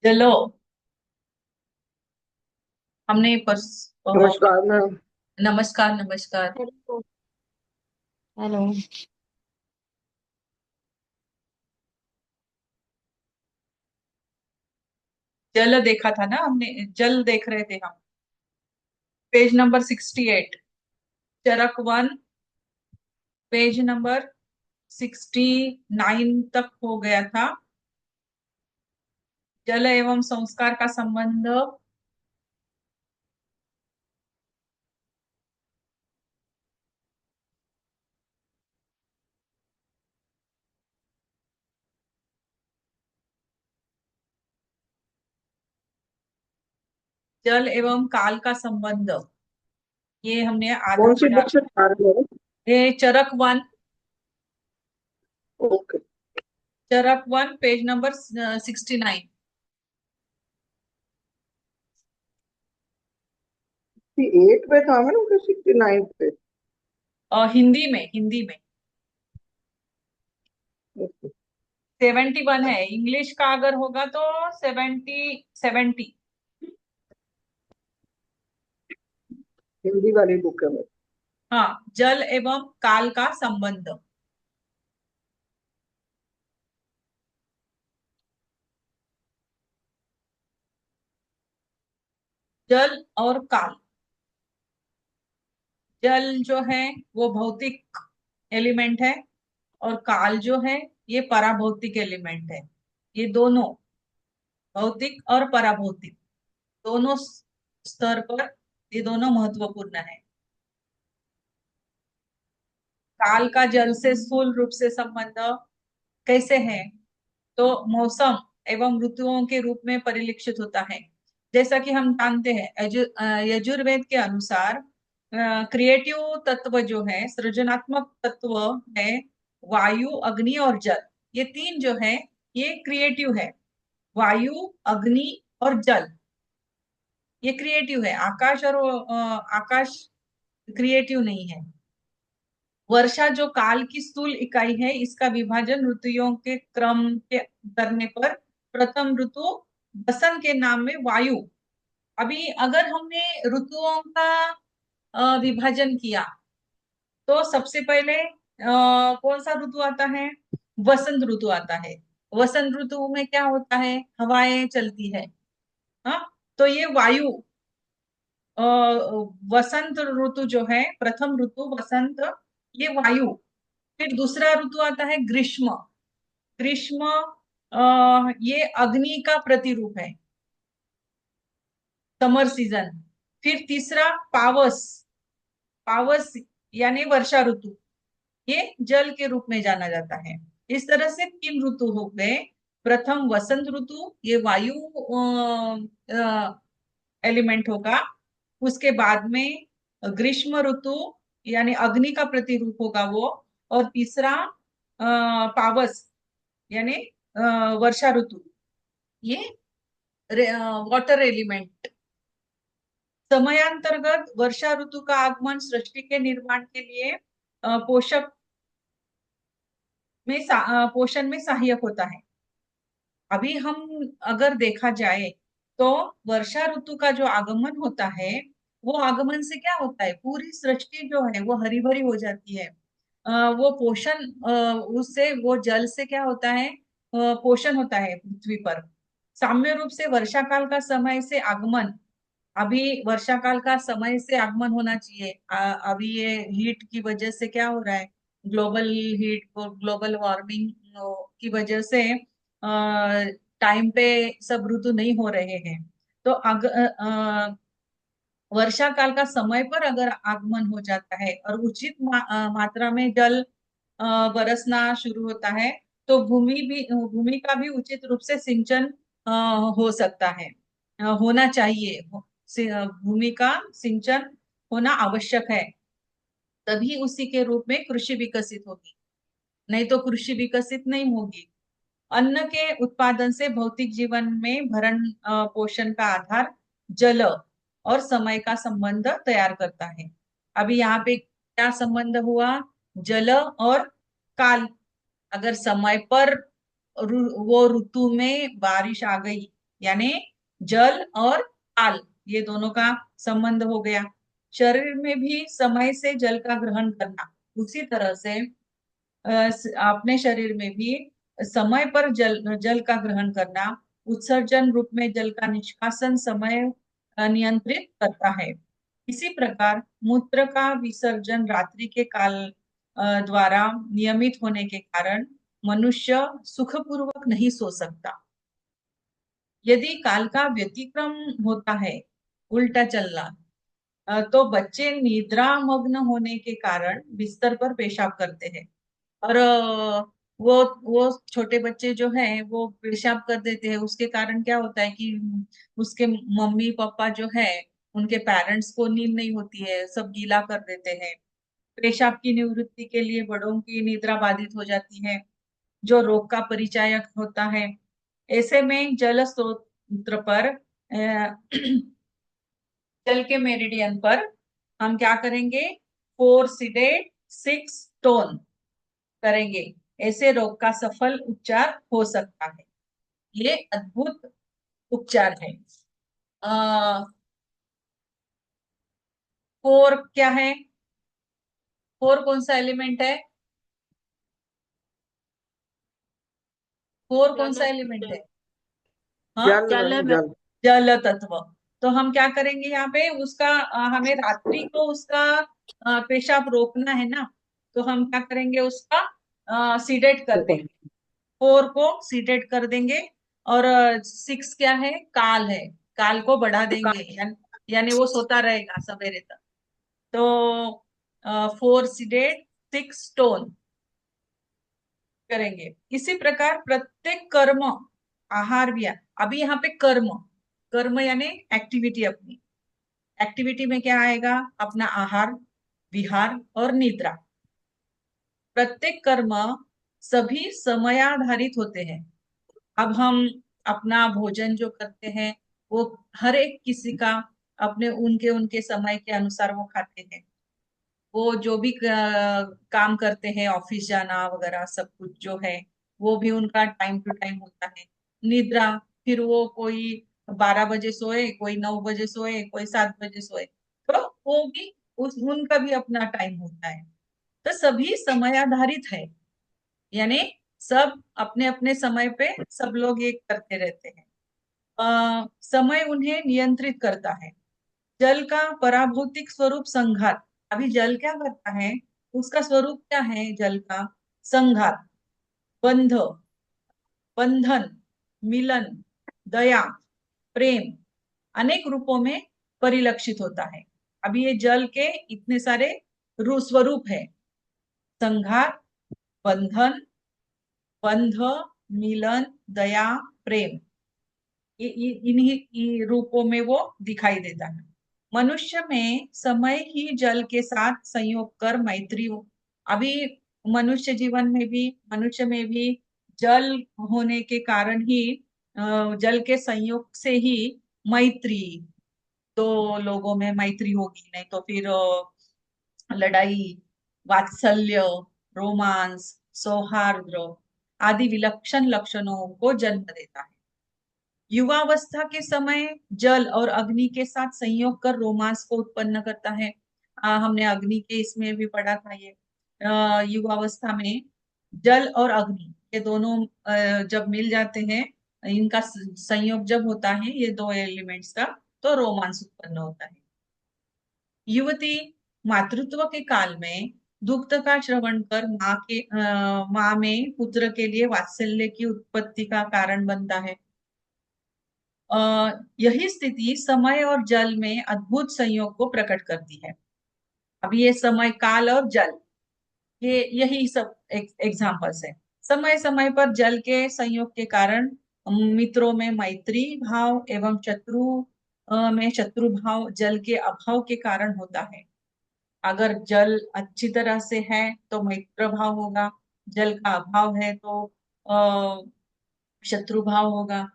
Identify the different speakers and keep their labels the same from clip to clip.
Speaker 1: चलो। हमने परस
Speaker 2: नमस्कार मैम।
Speaker 1: नमस्कार नमस्कार।
Speaker 2: हेलो। हेलो।
Speaker 1: जल देखा था ना हमने। जल देख रहे थे हम। Page number 68। चरक वन। पेज नंबर 69 तक हो गया था। जल एवं संस्कार का संबंध। जल एवं काल का संबंध। ये हमने आधा
Speaker 2: कौन सी
Speaker 1: पढ़ा।
Speaker 2: बुक से पढ़ा रहे हो?
Speaker 1: ये चरक वन।
Speaker 2: ओके।
Speaker 1: चरक वन पेज नंबर 69।
Speaker 2: 68 पे था मैडम कि 69 पे?
Speaker 1: हिंदी में।
Speaker 2: ओके।
Speaker 1: 71 है। इंग्लिश का अगर होगा तो 70।
Speaker 2: हिंदी वाली बुक है मेरी।
Speaker 1: हाँ, जल एवं काल का संबंध। जल और काल। जल जो है वो भौतिक एलिमेंट है। और काल जो है ये पराभौतिक एलिमेंट है। ये दोनों भौतिक और पराभौतिक दोनों स्तर पर ये दोनों महत्वपूर्ण है। काल का जल से स्थूल रूप से संबंध कैसे है? तो मौसम एवं ऋतुओं के रूप में परिलक्षित होता है। जैसा कि हम जानते हैं यजुर्वेद के अनुसार क्रिएटिव तत्व जो है, सृजनात्मक तत्व है, वायु, अग्नि और जल। ये तीन जो है ये क्रिएटिव है। वायु, अग्नि और जल ये क्रिएटिव है। आकाश और आकाश क्रिएटिव नहीं है। वर्षा जो काल की स्थूल इकाई है, इसका विभाजन ऋतुओं के क्रम के करने पर प्रथम ऋतु वसंत के नाम में वायु। अभी अगर हमने ऋतुओं का विभाजन किया तो सबसे पहले कौन सा ऋतु आता है? वसंत ऋतु आता है। वसंत ऋतु में क्या होता है? हवाएं चलती है। हाँ, तो ये वायु। अ, वसंत ऋतु जो है, प्रथम ऋतु वसंत, ये वायु। फिर दूसरा ऋतु आता है ग्रीष्म। ग्रीष्म ये अग्नि का प्रतिरूप है, समर सीजन। फिर तीसरा पावस। पावस यानी वर्षा ऋतु, ये जल के रूप में जाना जाता है। इस तरह से तीन ऋतु हो गए। प्रथम वसंत ऋतु, ये वायु एलिमेंट होगा। उसके बाद में ग्रीष्म ऋतु यानी अग्नि का प्रतिरूप होगा वो। और तीसरा पावस यानी वर्षा ऋतु, ये वाटर एलिमेंट। समयांतर्गत वर्षा ऋतु का आगमन सृष्टि के निर्माण के लिए पोषक में पोषण में सहायक होता है। अभी हम अगर देखा जाए तो वर्षा ऋतु का जो आगमन होता है, वो आगमन से क्या होता है, पूरी सृष्टि जो है वो हरी भरी हो जाती है। वो पोषण उससे वो जल से क्या होता है, पोषण होता है पृथ्वी पर। साम्य रूप से वर्षा काल का समय से आगमन। अभी वर्षा काल का समय से आगमन होना चाहिए। अभी ये हीट की वजह से क्या हो रहा है, ग्लोबल हीट और ग्लोबल वार्मिंग की वजह से टाइम पे सब ऋतु नहीं हो रहे हैं। तो वर्षा काल का समय पर अगर आगमन हो जाता है और उचित मात्रा में जल बरसना शुरू होता है, तो भूमि का भी उचित रूप से सिंचन अ, हो सकता है, होना चाहिए। भूमि का सिंचन होना आवश्यक है। तभी उसी के रूप में कृषि विकसित होगी। नहीं तो कृषि विकसित नहीं होगी। अन्न के उत्पादन से भौतिक जीवन में भरण पोषण का आधार जल और समय का संबंध तैयार करता है। अभी यहाँ पे क्या संबंध हुआ? जल और काल। अगर समय पर वो ऋतु में बारिश आ गई, यानी जल और काल, ये दोनों का संबंध हो गया। शरीर में भी समय से जल का ग्रहण करना, उसी तरह से अपने शरीर में भी समय पर जल जल का ग्रहण करना, उत्सर्जन रूप में जल का निष्कासन समय नियंत्रित करता है। इसी प्रकार मूत्र का विसर्जन रात्रि के काल द्वारा नियमित होने के कारण मनुष्य सुखपूर्वक नहीं सो सकता। यदि काल का व्यतिक्रम होता है, उल्टा चलना, तो बच्चे निद्रा मग्न होने के कारण बिस्तर पर पेशाब करते हैं। और वो छोटे बच्चे जो हैं वो पेशाब कर देते हैं, उसके कारण क्या होता है कि उसके मम्मी पापा जो है, उनके पेरेंट्स को नींद नहीं होती है, सब गीला कर देते हैं। पेशाब की निवृत्ति के लिए बड़ों की निद्रा बाधित हो जाती है, जो रोग का परिचायक होता है। ऐसे में जल स्रोत पर जल के मेरिडियन पर हम क्या करेंगे, 4 सीडेड 6 टोन करेंगे। ऐसे रोग का सफल उपचार हो सकता है। ये अद्भुत उपचार है। 4 क्या है? 4 कौन सा एलिमेंट है? 4 कौन सा एलिमेंट है? हाँ,
Speaker 2: जल मैम, जल।
Speaker 1: जल तत्व। तो हम क्या करेंगे यहाँ पे, उसका हमें रात्रि को उसका पेशाब रोकना है ना, तो हम क्या करेंगे, उसका सीडेट कर देंगे। 4 को सीडेट कर देंगे। और 6 क्या है? काल है, काल को बढ़ा देंगे, यानी वो सोता रहेगा सवेरे तक। तो 4 सीडेट 6 टोन करेंगे। इसी प्रकार प्रत्येक कर्म, आहार भी अभी यहाँ पे कर्म, कर्म यानी एक्टिविटी, अपनी एक्टिविटी में क्या आएगा, अपना आहार, विहार और निद्रा। प्रत्येक कर्म सभी समयाधारित होते हैं। अब हम अपना भोजन जो करते हैं, वो हर एक किसी का अपने उनके उनके समय के अनुसार वो खाते हैं। वो जो भी काम करते हैं, ऑफिस जाना वगैरह सब कुछ जो है, वो भी उनका टाइम टू टाइम होता है। निद्रा, फिर वो कोई 12 बजे सोए, कोई 9 बजे सोए, कोई 7 बजे सोए, तो वो भी उनका भी अपना टाइम होता है। तो सभी समय आधारित है, यानी सब अपने अपने समय पे सब लोग ये करते रहते हैं। समय उन्हें नियंत्रित करता है। जल का पराभौतिक स्वरूप संघात। अभी जल क्या करता है, उसका स्वरूप क्या है जल का? संघात, बंध, बंधन, मिलन, दया, प्रेम, अनेक रूपों में परिलक्षित होता है। अभी ये जल के इतने सारे स्वरूप है: संघात, बंधन, बंध, मिलन, दया, प्रेम। इन्हीं रूपों में वो दिखाई देता है। मनुष्य में समय ही जल के साथ संयोग कर मैत्री हो। अभी मनुष्य जीवन में भी, मनुष्य में भी जल होने के कारण ही, जल के संयोग से ही मैत्री, दो लोगों में मैत्री होगी, नहीं तो फिर लड़ाई, वात्सल्य, रोमांस, सौहार्द आदि विलक्षण लक्षणों को जन्म देता है। युवावस्था के समय जल और अग्नि के साथ संयोग कर रोमांस को उत्पन्न करता है। हमने अग्नि के इसमें भी पढ़ा था ये। युवावस्था में जल और अग्नि ये दोनों जब मिल जाते हैं, इनका संयोग जब होता है, ये दो एलिमेंट्स का, तो रोमांस उत्पन्न होता है। युवती मातृत्व के काल में दुग्ध का श्रवण कर माँ में पुत्र के लिए वात्सल्य की उत्पत्ति का कारण बनता है। यही स्थिति समय और जल में अद्भुत संयोग को प्रकट करती है। अब ये समय, काल और जल, ये यही सब एग्जाम्पल्स है। समय समय पर जल के संयोग के कारण मित्रों में मैत्री भाव एवं में शत्रु भाव जल के अभाव के कारण होता है। अगर जल अच्छी तरह से है तो मैत्र भाव होगा, जल का अभाव है तो शत्रु भाव होगा।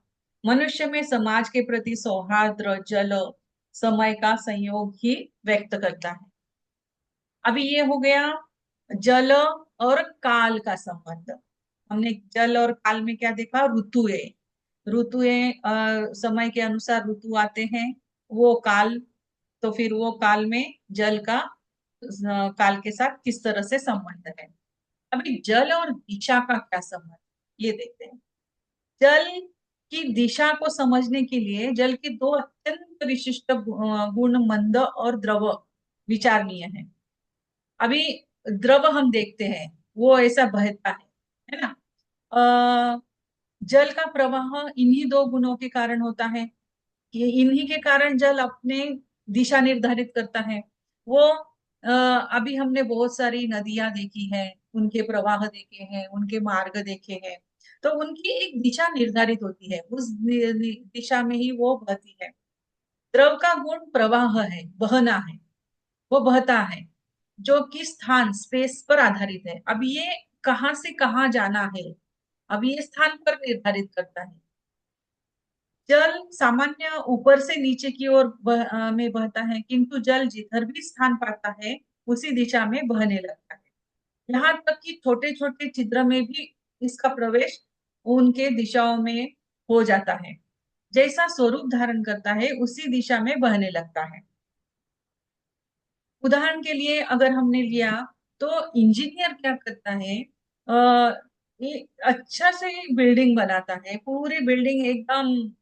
Speaker 1: मनुष्य में समाज के प्रति सौहार्द जल समय का संयोग ही व्यक्त करता है। अभी ये हो गया जल और काल का संबंध। हमने जल और काल में क्या देखा? ऋतु है। ऋतुएं समय के अनुसार ऋतु आते हैं, वो काल, तो फिर वो काल में जल का काल के साथ किस तरह से संबंध है। अभी जल और दिशा का क्या संबंध, ये देखते हैं। जल की दिशा को समझने के लिए जल के दो अत्यंत विशिष्ट गुण मंद और द्रव विचारणीय है। अभी द्रव हम देखते हैं, वो ऐसा बहता है ना। अ, जल का प्रवाह इन्हीं दो गुणों के कारण होता है। ये इन्हीं के कारण जल अपने दिशा निर्धारित करता है। वो अभी हमने बहुत सारी नदियां देखी है, उनके प्रवाह देखे हैं, उनके मार्ग देखे हैं। तो उनकी एक दिशा निर्धारित होती है, उस दिशा में ही वो बहती है। द्रव का गुण प्रवाह है, बहना है, वो बहता है, जो कि स्थान स्पेस पर आधारित है। अब ये कहाँ से कहाँ जाना है, अब ये स्थान पर निर्धारित करता है। जल सामान्य ऊपर से नीचे की ओर में बहता है, किंतु जल जिधर भी स्थान पाता है उसी दिशा में बहने लगता है। यहाँ तक कि छोटे छोटे छिद्र में भी इसका प्रवेश उनके दिशाओं में हो जाता है। जैसा स्वरूप धारण करता है उसी दिशा में बहने लगता है। उदाहरण के लिए अगर हमने लिया, तो इंजीनियर क्या करता है, ये अच्छा से बिल्डिंग बनाता है, पूरी बिल्डिंग एकदम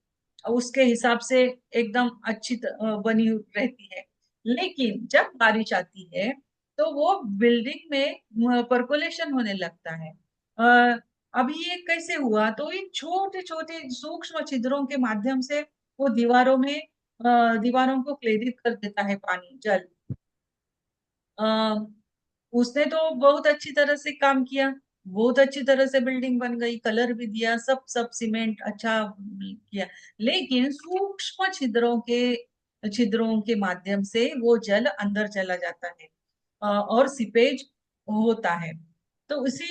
Speaker 1: उसके हिसाब से एकदम अच्छी बनी रहती है। लेकिन जब बारिश आती है तो वो बिल्डिंग में परकोलेशन होने लगता है। अ, अभी ये कैसे हुआ, तो ये छोटे छोटे सूक्ष्म छिद्रों के माध्यम से वो दीवारों में दीवारों को क्लेदित कर देता है पानी, जल। अ, उसने तो बहुत अच्छी तरह से काम किया, बहुत अच्छी तरह से बिल्डिंग बन गई, कलर भी दिया, सब सब सीमेंट अच्छा किया। लेकिन सूक्ष्म छिद्रों के माध्यम से वो जल अंदर चला जाता है, और सीपेज होता है। तो इसी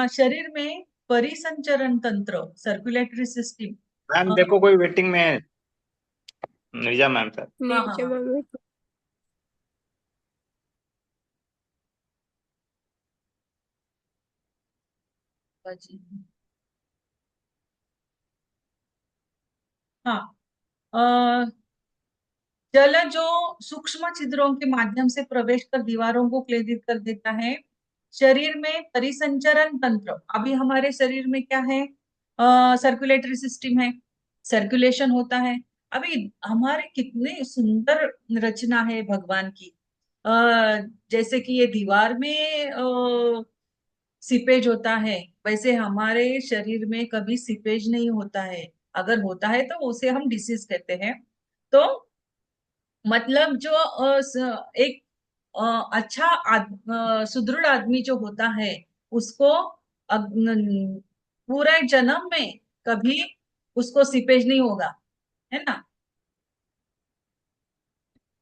Speaker 1: शरीर में परिसंचरण तंत्र, सर्कुलेटरी सिस्टम।
Speaker 3: मैम देखो कोई वेटिंग में है, निर्जा मैम सर।
Speaker 1: हाँ हाँ
Speaker 4: नीचे
Speaker 1: हाँ
Speaker 4: में
Speaker 1: जी। हाँ, अ, जल जो सूक्ष्म छिद्रों के माध्यम से प्रवेश कर दीवारों को क्लेदित कर देता है। शरीर में परिसंचरण तंत्र, अभी हमारे शरीर में क्या है, सर्कुलेटरी सिस्टम है, सर्कुलेशन होता है। अभी हमारे कितने सुंदर रचना है भगवान की। आ, जैसे कि ये दीवार में सीपेज होता है, वैसे हमारे शरीर में कभी सीपेज नहीं होता है। अगर होता है तो उसे हम डिसीज कहते हैं। तो मतलब जो एक अच्छा सुदृढ़ आदमी जो होता है, उसको पूरे जन्म में कभी उसको सीपेज नहीं होगा, है ना।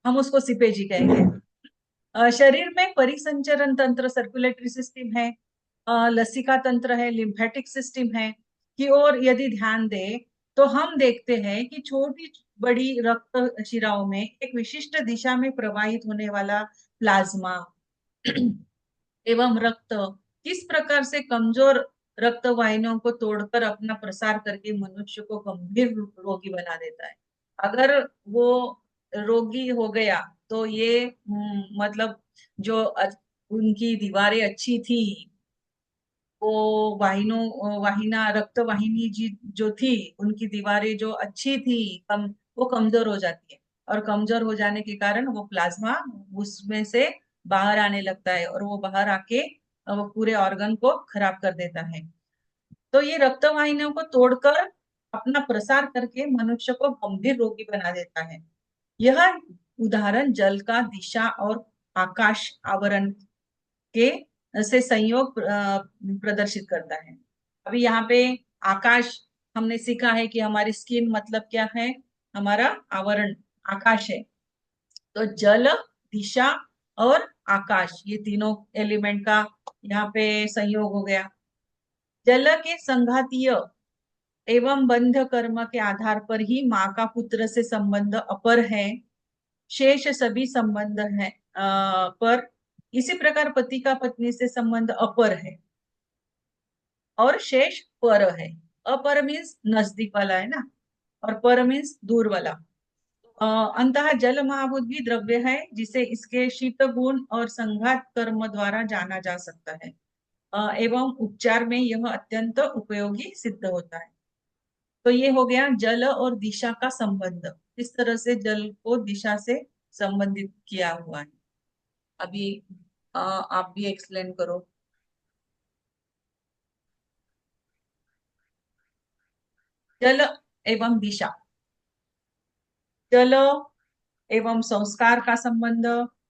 Speaker 1: हम उसको सीपेज ही कहेंगे। शरीर में परिसंचरण तंत्र, सर्कुलेटरी सिस्टम है, लसिका तंत्र है, लिम्फेटिक सिस्टम है की ओर यदि ध्यान दे, तो हम देखते हैं कि छोटी बड़ी रक्त शिराओं में एक विशिष्ट दिशा में प्रवाहित होने वाला प्लाज्मा एवं रक्त किस प्रकार से कमजोर रक्त वाहिनियों को तोड़कर अपना प्रसार करके मनुष्य को गंभीर रोगी बना देता है। अगर वो रोगी हो गया तो ये मतलब जो उनकी दीवारें अच्छी थी, वो वाहिना रक्त वाहिनी जी जो थी, उनकी दीवारें जो अच्छी थी, वो कमजोर हो जाती है। और कमजोर हो जाने के कारण वो प्लाज्मा उसमें से बाहर आने लगता है, और वो बाहर आके वो पूरे ऑर्गन को खराब कर देता है। तो ये रक्त वाहिनियों को तोड़कर अपना प्रसार करके मनुष्य को गंभीर रोगी बना देता है। यह उदाहरण जल का दिशा और आकाश आवरण के से संयोग प्रदर्शित करता है। अभी यहाँ पे आकाश हमने सीखा है कि हमारी स्किन मतलब क्या है, हमारा आवरण आकाश है। तो जल, दिशा और आकाश, ये तीनों एलिमेंट का यहाँ पे संयोग हो गया। जल के संघातीय एवं बंध कर्म के आधार पर ही माँ का पुत्र से संबंध अपर है, शेष सभी संबंध है पर इसी प्रकार पति का पत्नी से संबंध अपर है और शेष पर है। अपर मीन्स नजदीक वाला है ना, और पर मीन्स दूर वाला। अंतः जल महाभूत भी द्रव्य है जिसे इसके शीत गुण और संघात कर्म द्वारा जाना जा सकता है। एवं उपचार में यह अत्यंत उपयोगी सिद्ध होता है। तो ये हो गया जल और दिशा का संबंध, किस तरह से जल को दिशा से संबंधित किया हुआ है। अभी आप भी एक्सप्लेन करो। जल एवं दिशा, जल एवं संस्कार का संबंध,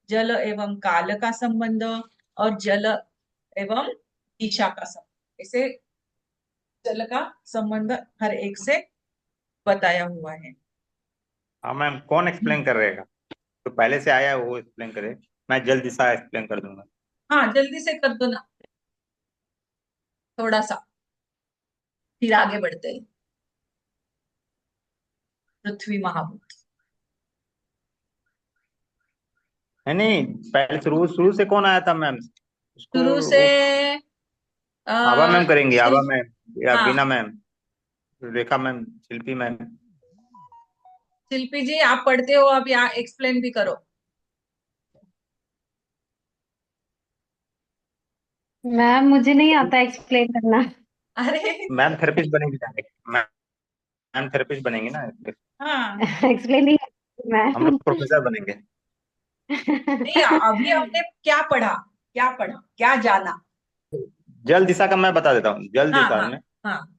Speaker 1: जल एवं काल का संबंध, और जल एवं दिशा का संबंध, इसे जल का संबंध हर एक से बताया हुआ है।
Speaker 3: हाँ मैम, कौन एक्सप्लेन कर रहेगा? तो पहले से आया है वो एक्सप्लेन करे, मैं जल्दी सा एक्सप्लेन कर दूंगा।
Speaker 1: हाँ जल्दी से कर दो ना, थोड़ा सा, फिर आगे बढ़ते हैं। पृथ्वी महाभूत,
Speaker 3: है नहीं, पहले शुरू शुरू से कौन आया था मैम उसको?
Speaker 1: शुरू से
Speaker 3: आभा मैम करेंगी, आभा
Speaker 1: शिल्प,
Speaker 3: मैम या
Speaker 1: हाँ
Speaker 3: बीना मैम, रेखा मैम, शिल्पी मैम।
Speaker 1: शिल्पी जी आप पढ़ते हो, अब यहाँ एक्सप्लेन भी करो।
Speaker 4: मैम मुझे नहीं आता एक्सप्लेन करना।
Speaker 1: अरे
Speaker 3: मैम थेरेपिस्ट बनेंगी डायरेक्ट, मैम थेरेपिस्ट बनेंगी ना,
Speaker 1: हाँ,
Speaker 4: एक्सप्लेन नहीं करना
Speaker 3: हम
Speaker 4: मैम।
Speaker 3: लोग प्रोफेसर बनेंगे।
Speaker 1: नहीं अभी हमने क्या पढ़ा, क्या पढ़ा, क्या जाना।
Speaker 3: जल दिशा का मैं बता देता हूँ। जल
Speaker 1: हाँ
Speaker 3: दिशा
Speaker 1: हाँ
Speaker 3: में,
Speaker 1: हाँ।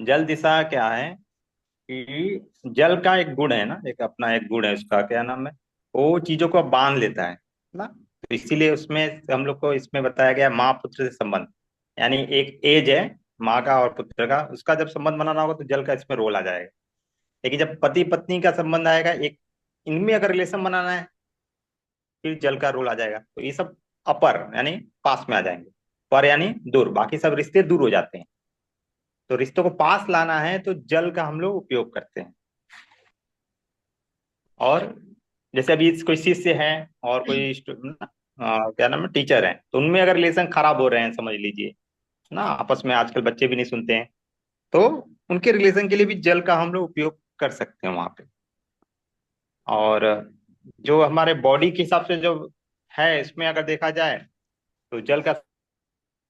Speaker 3: जल दिशा क्या है कि जल का एक गुण है ना, एक अपना एक गुण है, उसका क्या नाम है, वो चीजों को बांध लेता है ना। तो इसीलिए उसमें हम लोग को इसमें बताया गया माँ पुत्र से संबंध, यानी एक एज है माँ का और पुत्र का, उसका जब संबंध बनाना होगा तो जल का इसमें रोल आ जाएगा। लेकिन जब पति पत्नी का संबंध आएगा, एक इनमें अगर रिलेशन बनाना है, फिर जल का रोल आ जाएगा। तो ये सब अपर यानी पास में आ जाएंगे, पर यानी दूर, बाकी सब रिश्ते दूर हो जाते हैं। तो रिश्तों को पास लाना है तो जल का हम लोग उपयोग करते हैं। और जैसे अभी कोई शिष्य है और कोई क्या नाम है, टीचर है, तो उनमें अगर रिलेशन खराब हो रहे हैं, समझ लीजिए ना, आपस में आजकल बच्चे भी नहीं सुनते हैं, तो उनके रिलेशन के लिए भी जल का हम लोग उपयोग कर सकते हैं वहां पे। और जो हमारे बॉडी के हिसाब से जो है, इसमें अगर देखा जाए तो जल का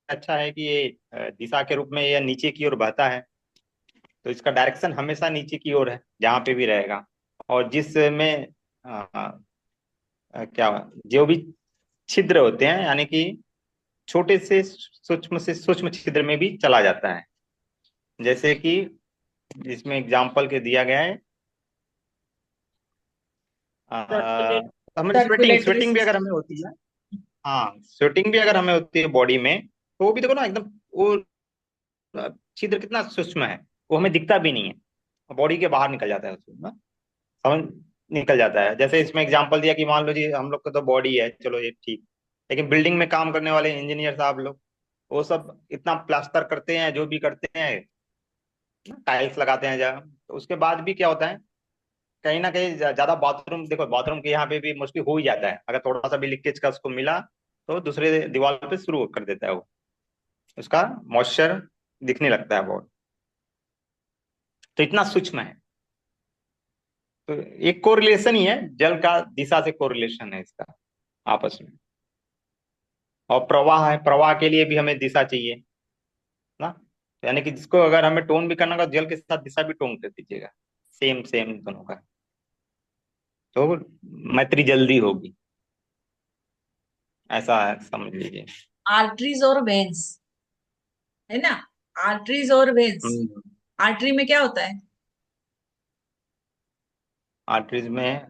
Speaker 3: अच्छा है कि ये दिशा के रूप में ये नीचे की ओर बहता है, तो इसका डायरेक्शन हमेशा नीचे की ओर है जहाँ पे भी रहेगा। और जिसमें क्या जो भी छिद्र होते हैं, यानी कि छोटे से सूक्ष्म छिद्र में भी चला जाता है। जैसे कि इसमें एग्जाम्पल के दिया गया है, हमें स्वेटिंग
Speaker 1: सर्कुलेटरी
Speaker 3: स्वेटिंग भी अगर हमें होती है, हाँ स्वेटिंग भी अगर हमें होती है बॉडी में, तो वो भी देखो ना एकदम, वो छिद्र कितना सूक्ष्म है, वो हमें दिखता भी नहीं है, बॉडी के बाहर निकल जाता है उसमें ना, समझ, निकल जाता है। जैसे इसमें एग्जांपल दिया कि मान लो जी हम लोग का तो बॉडी है, चलो ये ठीक, लेकिन बिल्डिंग में काम करने वाले इंजीनियर साहब लोग, वो सब इतना प्लास्टर करते हैं, जो भी करते हैं, टाइल्स लगाते हैं जहाँ, तो उसके बाद भी क्या होता है, कहीं ना कहीं ज्यादा बाथरूम, देखो बाथरूम के यहाँ पे भी मोस्टली हो ही जाता है, अगर थोड़ा सा भी लीकेज का उसको मिला तो दूसरे दीवार पे शुरू कर देता है वो, उसका मॉइस्चर दिखने लगता है बहुत। तो इतना सूक्ष्म है। तो एक कोरिलेशन ही है, जल का दिशा से कोरिलेशन है इसका आपस में। और प्रवाह है, प्रवाह के लिए भी हमें दिशा चाहिए ना, यानी कि जिसको अगर हमें टोन भी करना होगा, जल के साथ दिशा भी टोन कर दीजिएगा, सेम सेम दोनों का, तो मैत्री जल्दी होगी, ऐसा है, समझ लीजिए।
Speaker 1: आर्टरीज और वेन्स, है ना, आर्टरीज और वेन्स।
Speaker 3: हम्म।
Speaker 1: आर्टरी में क्या होता है?
Speaker 3: आर्टरीज में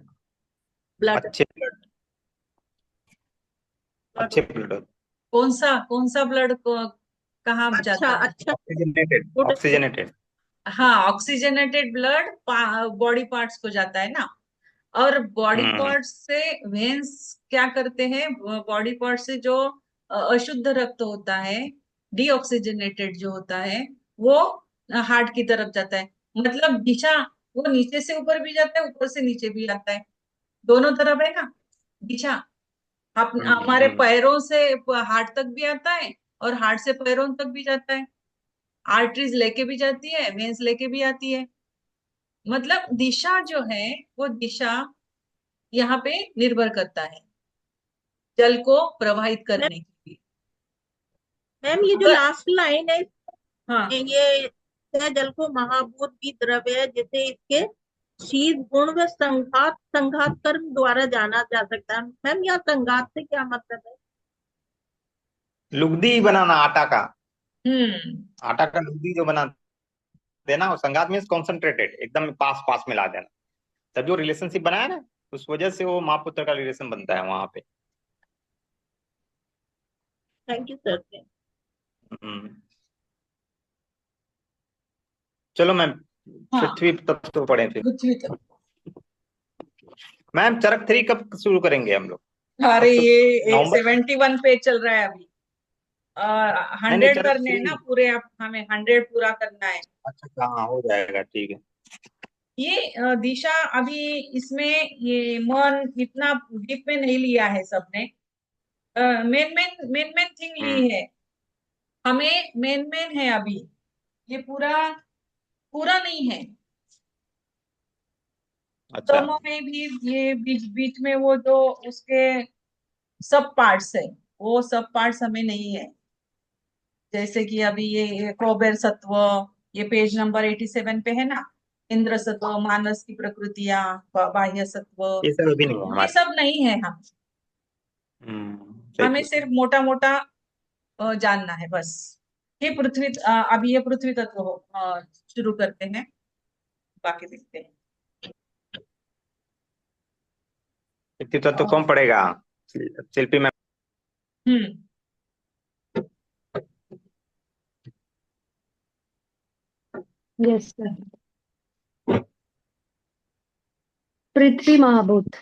Speaker 1: ब्लड,
Speaker 3: अच्छे ब्लड, अच्छे ब्लड,
Speaker 1: कौन सा ब्लड को कहाँ जाता है?
Speaker 2: अच्छा
Speaker 3: ऑक्सीजनेटेड,
Speaker 2: गुड।
Speaker 3: ऑक्सीजनेटेड।
Speaker 1: हाँ ऑक्सीजनेटेड ब्लड बॉडी पार्ट्स को जाता है ना। और बॉडी
Speaker 3: हम्म।
Speaker 1: पार्ट्स से वेन्स क्या करते हैं, बॉडी पार्ट से जो अशुद्ध रक्त होता है, डीऑक्सीजनेटेड जो होता है, वो हार्ट की तरफ जाता है। मतलब दिशा, वो नीचे से ऊपर भी जाता है, ऊपर से नीचे भी आता है, दोनों तरफ है ना दिशा। हमारे
Speaker 3: हम्म।
Speaker 1: पैरों से हार्ट तक भी आता है, और हार्ट से पैरों तक भी जाता है। आर्टरीज लेके भी जाती है, वेन्स लेके भी आती है। मतलब दिशा जो है वो दिशा यहाँ पे निर्भर करता है जल को प्रवाहित
Speaker 5: मैम
Speaker 1: करने के लिए।
Speaker 5: मैम, ये जो
Speaker 1: अगर
Speaker 5: लास्ट लाइन है,
Speaker 1: हाँ
Speaker 5: ये जल को महाभूत भी द्रव्य है, जिसे इसके शीत गुण व संघात संघात कर्म द्वारा जाना जा सकता है। मैम, यहाँ संघात से क्या मतलब है?
Speaker 3: लुगदी बनाना आटा का,
Speaker 1: हम्म
Speaker 3: आटा का लुगदी जो बनाते हैं ना, वो संगात मीन्स कॉन्सेंट्रेटेड, एकदम पास पास मिला देना। तब जो रिलेशनशिप बनाया ना, उस वजह से वो माँ पुत्र का रिलेशन बनता है वहां पे।
Speaker 5: Thank you sir.
Speaker 3: हम्म। चलो मैम,
Speaker 1: हाँ
Speaker 3: पृथ्वी तत्व तो पढ़े फिर।
Speaker 1: पृथ्वी तक।
Speaker 3: मैम चरक 3 कब शुरू करेंगे हम लोग?
Speaker 1: अरे
Speaker 3: अब तो
Speaker 1: ये
Speaker 3: नवंबर।
Speaker 1: 71 पे चल रहा है अभी।
Speaker 3: नहीं नहीं,
Speaker 1: 100
Speaker 3: चरक
Speaker 1: करने हैं
Speaker 3: 3।
Speaker 1: ना पूरे, आप हमें 100 पूरा करना है।
Speaker 3: अच्छा हाँ, हो जाएगा, ठीक है।
Speaker 1: ये दिशा अभी इसमें ये मन इतना डीप में नहीं लिया है सबने। Main main main main thing ली है, हमें मेन मेन है अभी, ये पूरा पूरा नहीं है।
Speaker 3: अच्छा
Speaker 1: दोनों में भी ये बीच बीच में वो जो उसके सब पार्ट्स है, वो सब पार्ट्स हमें नहीं है। जैसे कि अभी ये कुबेर सत्व, ये पेज नंबर 87 पे है ना, इंद्र सत्व, मानस की प्रकृतियां, बाह्य सत्व,
Speaker 3: ये सब अभी नहीं है
Speaker 1: ये
Speaker 3: हमारे।
Speaker 1: सब नहीं है। हम
Speaker 3: सही
Speaker 1: हमें
Speaker 3: पूछा।
Speaker 1: सिर्फ मोटा मोटा जानना है बस। ये पृथ्वी अभी ये पृथ्वी तत्व शुरू करते हैं, बाकी देखते हैं।
Speaker 3: इतनी तो
Speaker 1: और
Speaker 3: कौन पड़ेगा, शिल्पी मैम।
Speaker 1: हम्म
Speaker 4: यस सर। पृथ्वी महाभूत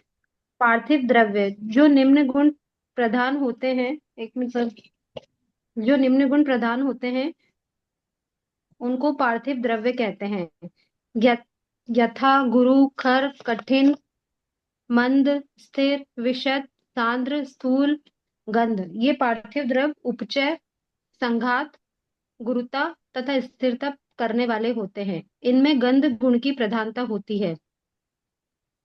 Speaker 4: पार्थिव द्रव्य जो निम्न गुण प्रधान होते हैं। एक मिनट सर। जो निम्न गुण प्रधान होते हैं उनको पार्थिव द्रव्य कहते हैं। यथा गुरु, खर, कठिन, मंद, स्थिर, विशद, सांद्र, स्थूल, गंध। ये पार्थिव द्रव्य उपचय, संघात, गुरुता तथा स्थिरता करने वाले होते हैं। इनमें गंध गुण की प्रधानता होती है।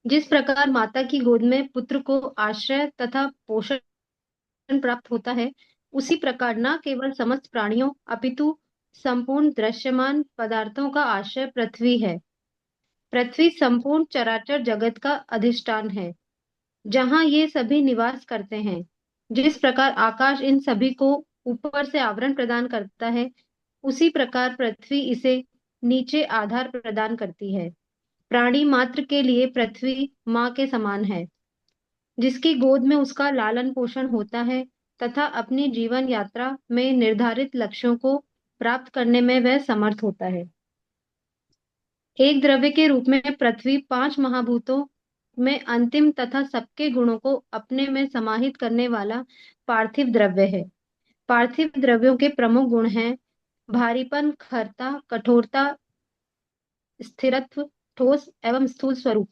Speaker 4: जिस प्रकार माता की गोद में पुत्र को आश्रय तथा पोषण प्राप्त होता है, उसी प्रकार न केवल समस्त प्राणियों अपितु संपूर्ण दृश्यमान पदार्थों का आश्रय पृथ्वी है। पृथ्वी संपूर्ण चराचर जगत का अधिष्ठान है, जहां ये सभी निवास करते हैं। जिस प्रकार आकाश इन सभी को ऊपर से आवरण प्रदान करता है, उसी प्रकार पृथ्वी इसे नीचे आधार प्रदान करती है। प्राणी मात्र के लिए पृथ्वी माँ के समान है, जिसकी गोद में उसका लालन पोषण होता है तथा अपनी जीवन यात्रा में निर्धारित लक्ष्यों को प्राप्त करने में वह समर्थ होता है। एक द्रव्य के रूप में पृथ्वी 5 महाभूतों में अंतिम तथा सबके गुणों को अपने में समाहित करने वाला पार्थिव द्रव्य है। पार्थिव द्रव्यों के प्रमुख गुण हैं भारीपन, खरता, कठोरता, स्थिरत्व, ठोस एवं स्थूल स्वरूप।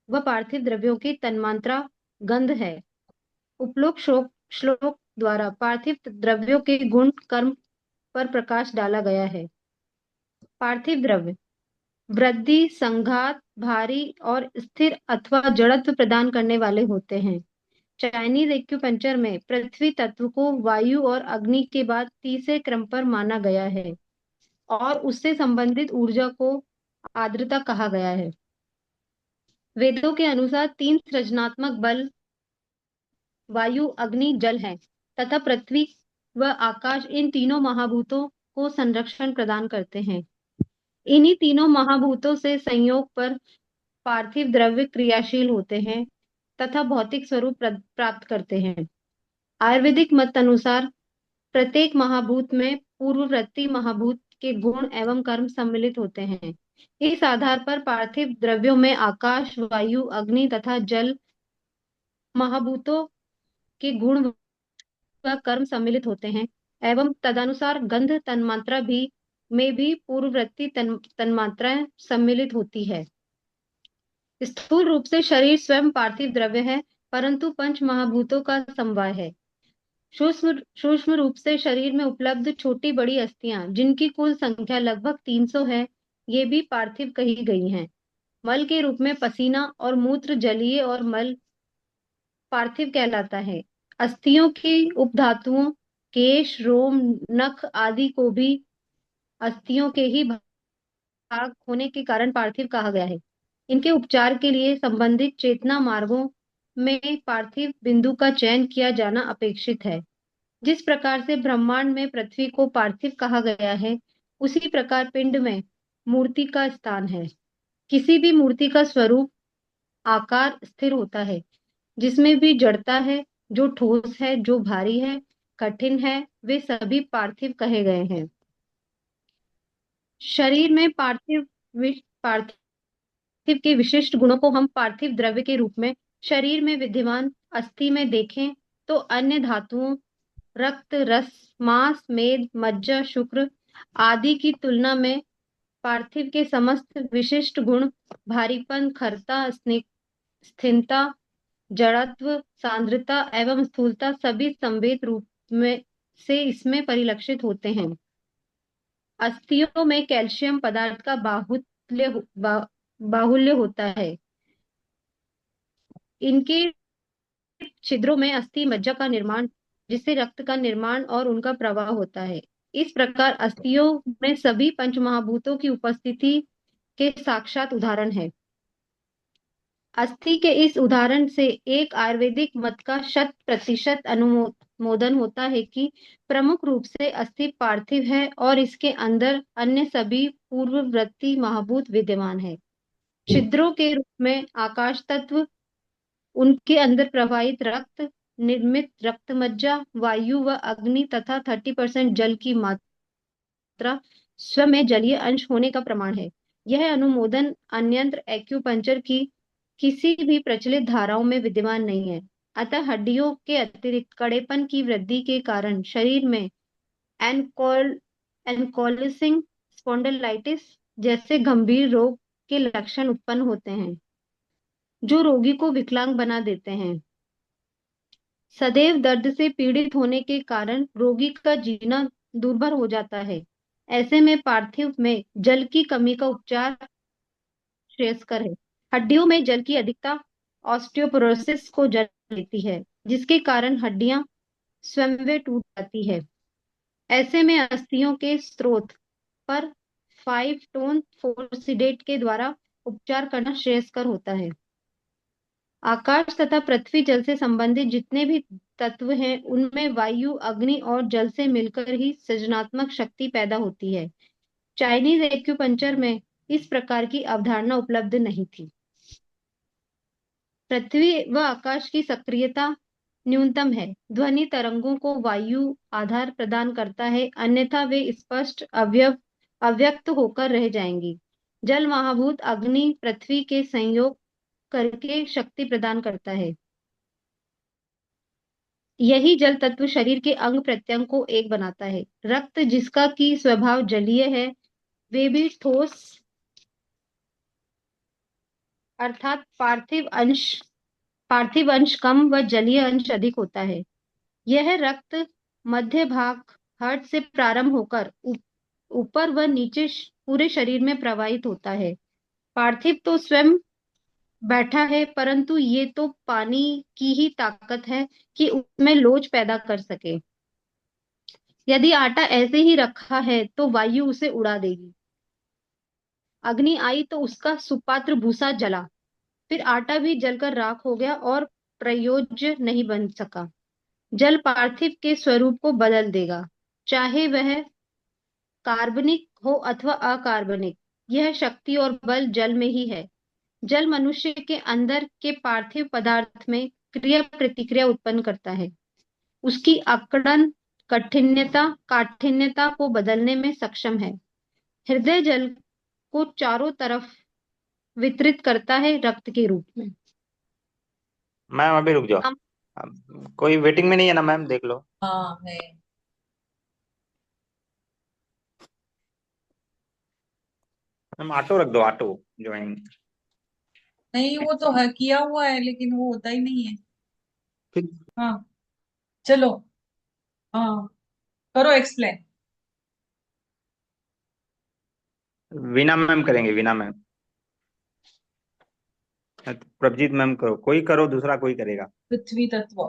Speaker 4: वह पार्थिव द्रव्यों की तन्मात्रा गंध है। उपरोक्त श्लोक द्वारा पार्थिव द्रव्यों के गुण कर्म पर प्रकाश डाला गया है। पार्थिव द्रव्य वृद्धि, संघात, भारी और स्थिर अथवा जड़त्व प्रदान करने वाले होते हैं। चाइनीज एक्यूपंक्चर में पृथ्वी तत्व को वायु और अग्नि के बाद तीसरे क्रम पर माना गया है और उससे संबंधित ऊर्जा को आर्द्रता कहा गया है। वेदों के अनुसार 3 सृजनात्मक बल वायु, अग्नि, जल है तथा पृथ्वी व आकाश इन तीनों महाभूतों को संरक्षण प्रदान करते हैं। इन्हीं तीनों महाभूतों से संयोग पर पार्थिव द्रव्य क्रियाशील होते हैं तथा भौतिक स्वरूप प्राप्त करते हैं। आयुर्वेदिक मत अनुसार प्रत्येक महाभूत में पूर्ववर्ती महाभूत के गुण एवं कर्म सम्मिलित होते हैं। इस आधार पर पार्थिव द्रव्यों में आकाश, वायु, अग्नि तथा जल महाभूतों के गुण व कर्म सम्मिलित होते हैं एवं तदनुसार गंध तन्मात्रा में भी पूर्ववर्ती तन्मात्राएं सम्मिलित होती है। स्थूल रूप से शरीर स्वयं पार्थिव द्रव्य है, परंतु पंच महाभूतों का समवाय है। सूक्ष्म रूप से शरीर में उपलब्ध छोटी बड़ी अस्थियां, जिनकी कुल संख्या लगभग 300 है, ये भी पार्थिव कही गई हैं। मल के रूप में पसीना और मूत्र जलीय और मल पार्थिव कहलाता है। अस्थियों की उपधातुओं केश, रोम, नख आदि को भी अस्थियों के ही भाग होने के कारण पार्थिव कहा गया है। इनके उपचार के लिए संबंधित चेतना मार्गों में पार्थिव बिंदु का चयन किया जाना अपेक्षित है। जिस प्रकार से ब्रह्मांड में पृथ्वी को पार्थिव कहा गया है, उसी प्रकार पिंड में मूर्ति का स्थान है। किसी भी मूर्ति का स्वरूप आकार स्थिर होता है, जिसमें भी जड़ता है, जो ठोस है, जो भारी है, कठिन है, वे सभी पार्थिव कहे गए हैं। शरीर में पार्थिव के विशिष्ट गुणों को हम पार्थिव द्रव्य के रूप में शरीर में विद्यमान अस्थि में देखें तो अन्य धातुओं रक्त, रस, मांस, मेद, मज्जा, शुक्र आदि की तुलना में पार्थिव के समस्त विशिष्ट गुण भारीपन, खरता, स्थिरता, जड़त्व, सांद्रता एवं स्थूलता सभी संवेद रूप में से इसमें परिलक्षित होते हैं। अस्थियों में कैल्शियम पदार्थ का बाहुल्य होता है। इनके छिद्रों में अस्थि मज्जा का निर्माण, जिससे रक्त का निर्माण और उनका प्रवाह होता है। इस प्रकार अस्थियों में सभी पंचमहाभूतों की उपस्थिति के साक्षात उदाहरण है। अस्थि के इस उदाहरण से एक आयुर्वेदिक मत का 100% अनुमोदन होता है कि प्रमुख रूप से अस्थि पार्थिव है और इसके अंदर अन्य सभी पूर्ववर्ती महाभूत विद्यमान है। छिद्रों के रूप में आकाश तत्व, उनके अंदर प्रवाहित रक्त, निर्मित रक्त मज्जा, वायु व अग्नि तथा 30% जल की मात्रा स्वयं में जलीय अंश होने का प्रमाण है। यह अनुमोदन अन्यंत्र एक्यूपंक्चर की किसी भी प्रचलित धाराओं में विद्यमान नहीं है। अतः हड्डियों के अतिरिक्त कड़ेपन की वृद्धि के कारण शरीर में एनकोलिसिंग स्पॉन्डिलाइटिस जैसे गंभीर रोग के लक्षण उत्पन्न होते हैं, जो रोगी को विकलांग बना देते हैं। सदैव दर्द से पीड़ित होने के कारण रोगी का जीना दुर्भर हो जाता है। ऐसे में पार्थिव में जल की कमी का उपचार श्रेयस्कर है। हड्डियों में जल की अधिकता ऑस्टियोपोरोसिस को जन्म देती है, जिसके कारण हड्डियां स्वयं टूट जाती है। ऐसे में अस्थियों के स्रोत पर 5 टोन फोर्सिडेट के द्वारा उपचार करना श्रेयस्कर होता है। आकाश तथा पृथ्वी जल से संबंधित जितने भी तत्व हैं, उनमें वायु, अग्नि और जल से मिलकर ही सृजनात्मक शक्ति पैदा होती है। चाइनीज एक्यूपंक्चर में इस प्रकार की अवधारणा उपलब्ध नहीं थी। पृथ्वी व आकाश की सक्रियता न्यूनतम है। ध्वनि तरंगों को वायु आधार प्रदान करता है, अन्यथा वे स्पष्ट अव्यक्त होकर रह जाएंगी। जल महाभूत अग्नि पृथ्वी के संयोग करके शक्ति प्रदान करता है। यही जल तत्व शरीर के अंग प्रत्यंग को एक बनाता है। रक्त, जिसका की स्वभाव जलीय है, वे भी ठोस अर्थात पार्थिव अंश कम व जलीय अंश अधिक होता है। यह रक्त मध्य भाग हार्ट से प्रारंभ होकर ऊपर व नीचे पूरे शरीर में प्रवाहित होता है। पार्थिव तो स्वयं बैठा है, परंतु ये तो पानी की ही ताकत है कि उसमें लोच पैदा कर सके। यदि आटा ऐसे ही रखा है तो वायु उसे उड़ा देगी। अग्नि आई तो उसका सुपात्र भूसा जला, फिर आटा भी जलकर राख हो गया और प्रयोज्य नहीं बन सका। जल पार्थिव के स्वरूप को बदल देगा, चाहे वह कार्बनिक हो अथवा अकार्बनिक। यह शक्ति और बल जल में ही है। जल मनुष्य के अंदर के पार्थिव पदार्थ में क्रिया प्रतिक्रिया उत्पन्न करता है। उसकी अकड़न काठिन्यता को बदलने में सक्षम है। हृदय जल को चारों तरफ वितरित करता है रक्त के रूप में।
Speaker 3: मैम अभी रुक जाओ, कोई वेटिंग में नहीं है ना मैम, देख लो।
Speaker 1: हाँ है।
Speaker 3: मैम ऑटो रख दो, ऑटो ज्वाइनिंग।
Speaker 1: नहीं, वो तो है, किया हुआ है, लेकिन वो होता ही नहीं है।
Speaker 3: फिर
Speaker 1: हाँ चलो। हाँ, करो एक्सप्लेन।
Speaker 3: वीना मैम करेंगे, वीना मैम। प्रभजीत मैम करो, कोई करो, दूसरा कोई करेगा।
Speaker 1: पृथ्वी तत्व।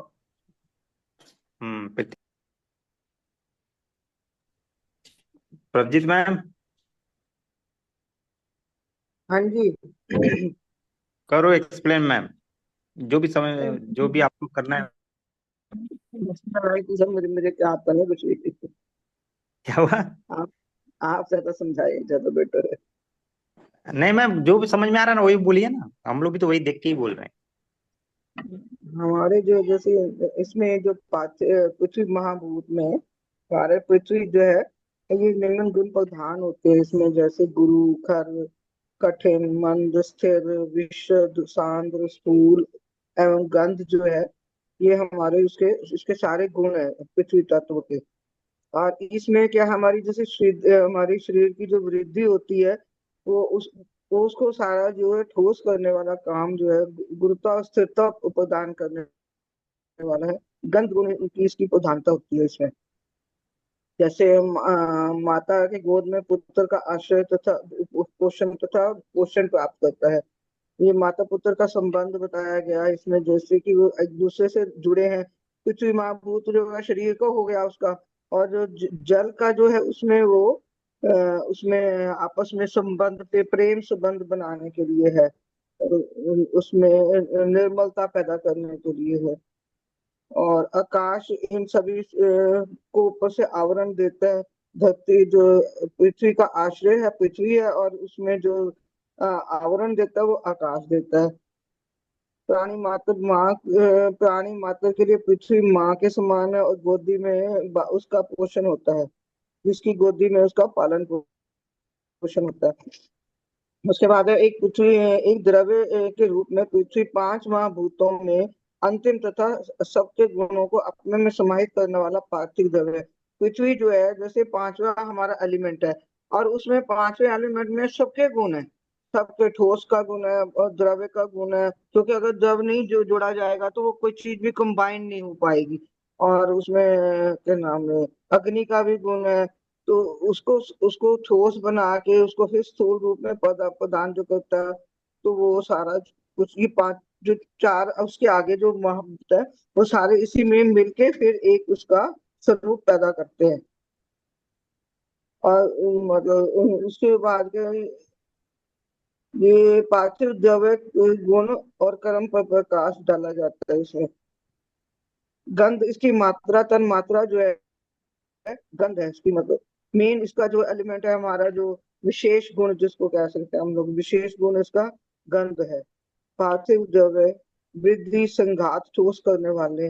Speaker 3: प्रभजीत मैम
Speaker 2: हाँ जी।
Speaker 3: करो एक्सप्लेन मैम, जो भी समय, जो भी आपको करना है।
Speaker 2: सर मुझे मुझे क्या आता नहीं कुछ भी।
Speaker 3: क्या हुआ?
Speaker 2: आप आप ज्यादा समझाइए, ज्यादा बेटर है।
Speaker 3: नहीं मैम, जो भी समझ में आ रहा है ना वही बोलिए ना, हम लोग भी तो वही देख के ही बोल रहे हैं।
Speaker 2: हमारे जो जैसे इसमें जो पृथ्वी महाभूत में हमारे पृथ्वी जो है, ये निम्न गुण प्रधान होते हैं इसमें, जैसे गुरु, खर, कठिन, मंद, स्थिर, विशद, सांद्र, स्थूल एवं गंध जो है, ये हमारे उसके इसके सारे गुण है पृथ्वी तत्व के। और इसमें क्या हमारी जैसे हमारी शरीर की जो वृद्धि होती है, वो उस वो उसको सारा जो है ठोस करने वाला काम जो है, गुरुत्व और स्थिरता प्रदान करने वाला है। गंध गुण की इसकी प्रधानता होती है इसमें। जैसे माता के गोद में पुत्र का आश्रय तथा पोषण प्राप्त करता है। ये माता पुत्र का संबंध बताया गया है इसमें, जैसे कि वो एक दूसरे से जुड़े हैं। पृथ्वी महाभूत जो है शरीर को हो गया उसका, और जो जल का जो है उसमें वो उसमें आपस में संबंध पे प्रेम संबंध बनाने के लिए है, और उसमें निर्मलता पैदा करने के लिए है। और आकाश इन सभी को ऊपर से आवरण देता है। धरती जो पृथ्वी का आश्रय है पृथ्वी है, और उसमें जो आवरण देता है वो आकाश देता है। प्राणी मात्र के लिए पृथ्वी माँ के समान है, और गोदी में उसका पोषण होता है, जिसकी गोदी में उसका पालन पोषण होता है। उसके बाद है एक पृथ्वी, एक द्रव्य के रूप में पृथ्वी पांच महाभूतों में अंतिम तथा सबके गुणों को अपने में समाहित करने वाला पार्थिव द्रव्य है। पृथ्वी जो है जैसे पांचवा हमारा एलिमेंट है, और उसमें पांचवें एलिमेंट में सबके गुण है। सबके ठोस का गुण है और द्रव्य का गुण है, क्योंकि अगर द्रव्य नहीं जो जोड़ा जाएगा तो वो कोई चीज भी कंबाइन नहीं हो पाएगी। और उसमें क्या नाम है, अग्नि का भी गुण है। तो उसको उसको ठोस बना के उसको फिर स्थूल रूप में प्रदान जो करता है। तो वो सारा कुछ ये पांच जो चार उसके आगे जो महाभूत है, वो सारे इसी में मिलके फिर एक उसका स्वरूप पैदा करते हैं। और मतलब उसके बाद ये पार्थिव द्रव्य गुण और कर्म पर प्रकाश डाला जाता है इसमें। गंध इसकी मात्रा तन मात्रा जो है गंध है इसकी, मतलब मेन इसका जो एलिमेंट है हमारा, जो विशेष गुण जिसको कह सकते हैं हम लोग, विशेष गुण इसका गंध है। पार्थिव द्रव्य वृद्धि, संघात, ठोस करने वाले,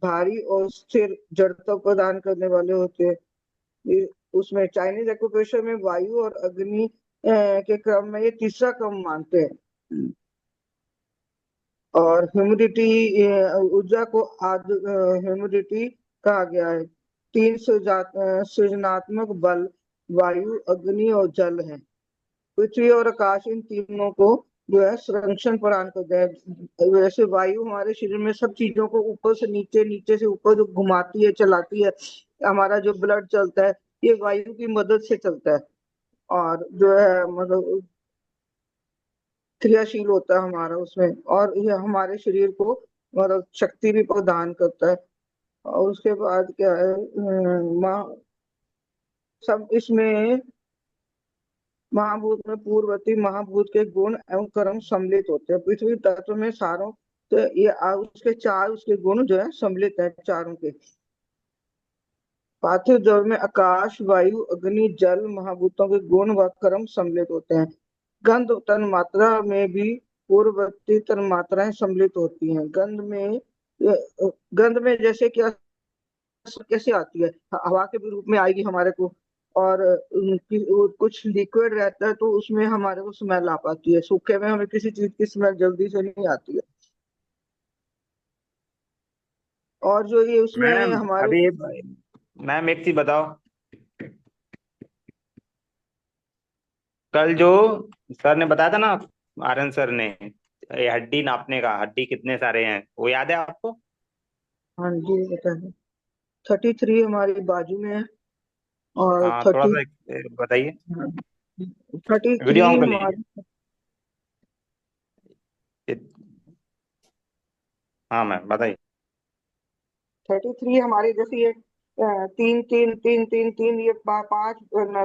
Speaker 2: भारी और स्थिर जड़ता प्रदान करने वाले होते हैं। उसमें चाइनीज एक्यूप्रेशर में वायु और अग्नि के क्रम में ये तीसरा क्रम मानते हैं। और ह्यूमिडिटी, ऊर्जा को ह्यूमिडिटी कहा गया है। तीन सृजनात्मक बल वायु, अग्नि और जल है। पृथ्वी और आकाश इन तीनों को जो है संरक्षण प्रदान करते हैं। वैसे वायु हमारे शरीर में सब चीजों को ऊपर से नीचे, नीचे से ऊपर जो घुमाती है, चलाती है। हमारा जो ब्लड चलता है ये वायु की मदद से चलता है, और जो है मतलब क्रियाशील होता है हमारा उसमें, और ये हमारे शरीर को मतलब शक्ति भी प्रदान करता है। और उसके बाद क्या है, सब इसमें महाभूत में पूर्ववर्ती महाभूत के गुण एवं कर्म सम्मिलित होते हैं। पृथ्वी तत्व में सारों, तो ये उसके चार उसके गुण जो है सम्मिलित है चारों के। पार्थिव द्रव्य में आकाश, वायु, अग्नि, जल महाभूतों के गुण व कर्म सम्मिलित होते हैं। गंध तन मात्रा में भी पूर्ववर्ती तन मात्राएं सम्मिलित होती हैं। गंध में जैसे क्या कैसे आती है, हवा के भी रूप में आएगी हमारे को। और कुछ लिक्विड रहता है तो उसमें हमारे को स्मेल आ पाती है, सूखे में हमें किसी चीज की स्मेल जल्दी से नहीं आती है। और जो ये उसमें
Speaker 3: मैम
Speaker 2: हमारे,
Speaker 3: अभी, मैम एक चीज बताओ, कल जो सर ने बताया था ना, आर्यन सर ने, ये हड्डी नापने का, हड्डी कितने सारे हैं, वो याद है आपको?
Speaker 2: हाँ जी बता दें। 33 हमारी बाजू में है, और
Speaker 3: हाँ थोड़ा
Speaker 2: 30
Speaker 3: सा बताइए,
Speaker 2: 33
Speaker 3: वीडियो ऑन कर लीजिए।
Speaker 2: हमारी
Speaker 3: हाँ मैम बताइए।
Speaker 2: 33 हमारी जैसे ये तीन तीन तीन तीन तीन, ये पांच,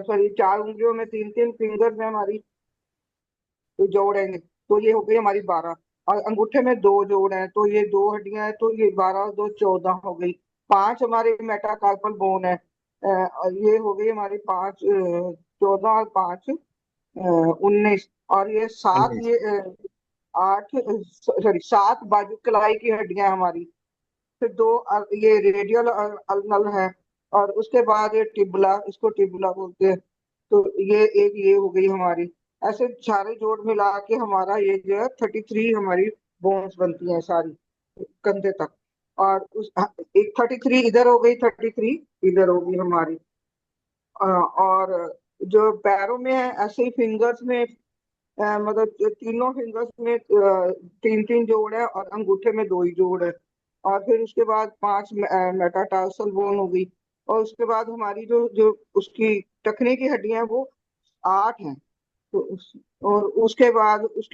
Speaker 2: सॉरी 4 उंगलियों में तीन तीन फिंगर्स है हमारी, तो जोड़ेंगे तो ये हो गई हमारी 12। और अंगूठे में 2 जोड़ है, तो ये 2 हड्डियां हैं, तो ये 12 और 2 14 हो गई। 5 हमारे मेटाकार्पल बोन है, और ये हो गई हमारी 5, 14 और 5 19। और ये 7,
Speaker 3: 19।
Speaker 2: ये 8, सॉरी 7 बाजू कलाई की हड्डियां हमारी। फिर 2 ये रेडियल अल्नल है, और उसके बाद ये टिबुला, इसको टिबुला बोलते हैं। तो ये एक ये हो गई हमारी। ऐसे सारे जोड़ मिला के हमारा ये जो है 33 हमारी बोन्स बनती हैं सारी, कंधे तक। और उस एक 33 इधर हो गई, 33 इधर होगी हमारी। और जो पैरों में है ऐसे ही फिंगर्स में, मतलब तीनों फिंगर्स में तीन तीन जोड़ है, और अंगूठे में 2 ही जोड़ है। और फिर उसके बाद 5 मेटाटार्सल बोन हो गई। और उसके बाद हमारी जो जो उसकी टखने की हड्डियां हैं वो 8 हैं। तो और उसके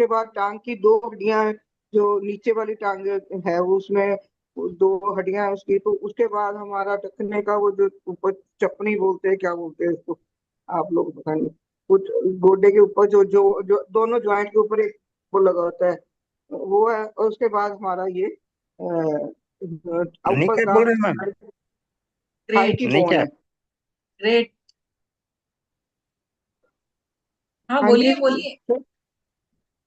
Speaker 2: बाद टांग की 2 हड्डियां हैं, जो नीचे वाली टांग है वो उसमें 2 हड्डियां हैं उसकी। तो उसके बाद हमारा टखने का वो जो ऊपर चपनी बोलते हैं, क्या बोलते हैं उसको, आप लोग पता नहीं, कुछ गोडे के ऊपर जो जो जो दोनों ज्वाइंट के ऊपर एक वो लगा होता है, वो है। और उसके बाद हमारा ये
Speaker 3: नी
Speaker 2: ऊपर
Speaker 3: कैप
Speaker 2: का
Speaker 3: बोल रहे हैं मैम?
Speaker 2: थाई
Speaker 1: ग्रेट,
Speaker 2: की
Speaker 3: नी
Speaker 2: बोन है।
Speaker 3: कैप।
Speaker 1: ग्रेट। हाँ
Speaker 2: हाँ जी,
Speaker 1: बोलिए बोलिए।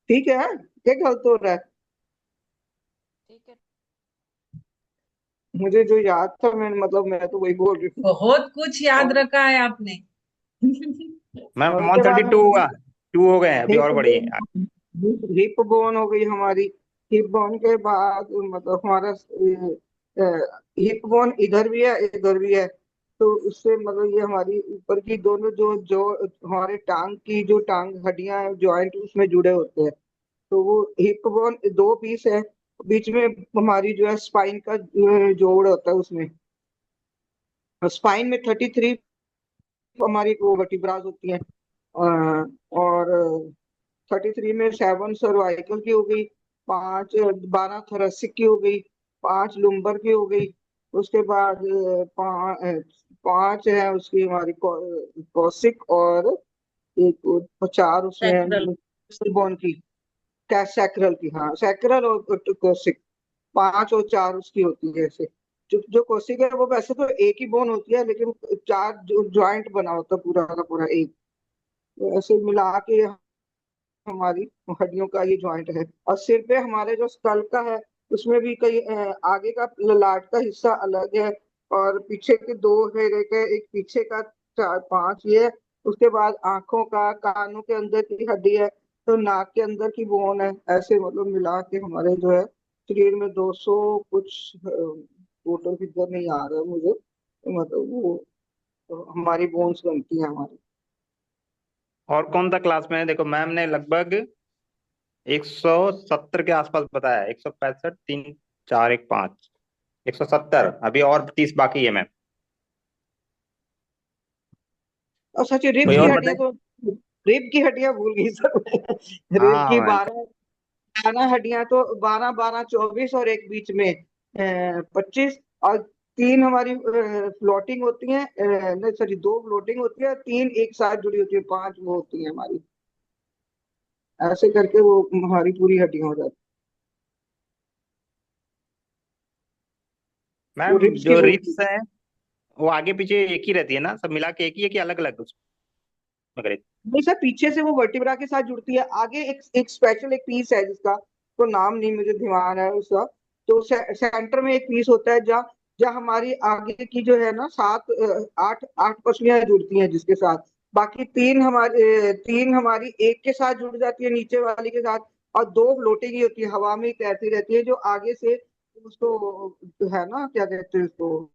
Speaker 2: ठीक है, क्या गलत हो रहा है?
Speaker 1: ठीक है।
Speaker 2: मुझे जो याद था मैं तो वही बोल रही हूँ।
Speaker 1: बहुत कुछ याद
Speaker 2: और
Speaker 1: रखा है आपने।
Speaker 3: मैम
Speaker 2: और
Speaker 3: वन
Speaker 2: उसके
Speaker 3: थर्टी
Speaker 2: बाद
Speaker 3: टू
Speaker 2: हमारी
Speaker 3: हुआ, 2 हो गए हैं, अभी
Speaker 2: हिप
Speaker 3: और बढ़िए।
Speaker 2: बोन, हिप बोन हो गई हमारी। हिप बोन के बाद मतलब हमारा हिप बोन इधर भी है इधर भी है। तो उससे मतलब ये हमारी ऊपर की दोनों जो जो हमारे टांग की जो टांग हड्डियां हैं जॉइंट उसमें जुड़े होते हैं। तो वो हिप बोन 2 पीस है। बीच में हमारी जो है स्पाइन का जोड़ होता है उसमें। स्पाइन में 33 हमारी वो वर्टिब्रास होती हैं। और 33 में 7 सर्वाइकल की हो गई, 5 12 थोरेसिक की हो गई, 5 लुम्बर की हो गई। उसके बाद 5 है उसकी हमारी कॉसिक, और एक 4
Speaker 5: सैक्रल।
Speaker 2: उसमें बोन की, क्या सैक्रल की, हाँ सैक्रल और कॉसिक। 5 और 4 उसकी होती है ऐसे। जो जो कोशिका है वो वैसे तो एक ही बोन होती है, लेकिन 4 जो ज्वाइंट बना होता है पूरा का पूरा एक। तो ऐसे मिला के हमारी हड्डियों का ये ज्वाइंट है। और सिर पे हमारे जो स्कल का है उसमें भी कई आगे का ललाट का हिस्सा अलग है, और पीछे के 2 है रहते, एक पीछे का 4 5 ये है। उसके बाद आंखों का, कानों के अंदर की हड्डी है, तो नाक के अंदर की बोन है। ऐसे मतलब मिला के हमारे जो है शरीर में 200 कुछ, टोटल फिगर नहीं आ रहा है मुझे, तो मतलब वो तो हमारी बोन्स बनती है हमारी।
Speaker 3: और कौन सा क्लास में है? देखो मैम ने लगभग 170 के आसपास बताया, 165, 3 4 1 5, 170, अभी और 30 बाकी है मैम।
Speaker 2: और सच, रिब
Speaker 3: कोई
Speaker 2: की
Speaker 3: और
Speaker 2: हड्डियां
Speaker 3: बताए?
Speaker 2: तो, रिब की हड्डियां भूल गई सर मैं। रिब
Speaker 3: हाँ
Speaker 2: की
Speaker 3: मैम।
Speaker 2: 12 12 हड्डियां, तो 12 12 24, और एक बीच में 25। और 3 हमारी फ्लोटिंग होती हैं, नहीं सॉरी 2 फ्लोटिंग होती है, 3 एक साथ जुड़ी होती है, 5 वो होती है हमारी। ऐसे करके वो हमारी पूरी हड्डियां हो जाती है, वो
Speaker 3: मैम
Speaker 2: रिब्स की
Speaker 3: जो
Speaker 2: बोलती
Speaker 3: रिप्स है वो आगे पीछे एक ही रहती है ना, सब मिला के एक ही है कि अलग अलग उसमें करे?
Speaker 2: है। नहीं सर, पीछे से वो वर्टिब्रा के साथ जुड़ती है, आगे एक एक स्पेशल एक पीस है जिसका तो नाम नहीं मुझे ध्यान है उसका। तो सेंटर में एक पीस होता है जहाँ जहाँ हमारी आगे की जो है ना 7 8 8 पसलियां जुड़ती हैं जिसके साथ। बाकी 3 हमारी एक के साथ जुड़ जाती है नीचे वाली के साथ, और 2 फ्लोटिंग ही होती है, हवा में ही तैरती रहती है, जो आगे से उसको, है ना क्या कहते हैं उसको,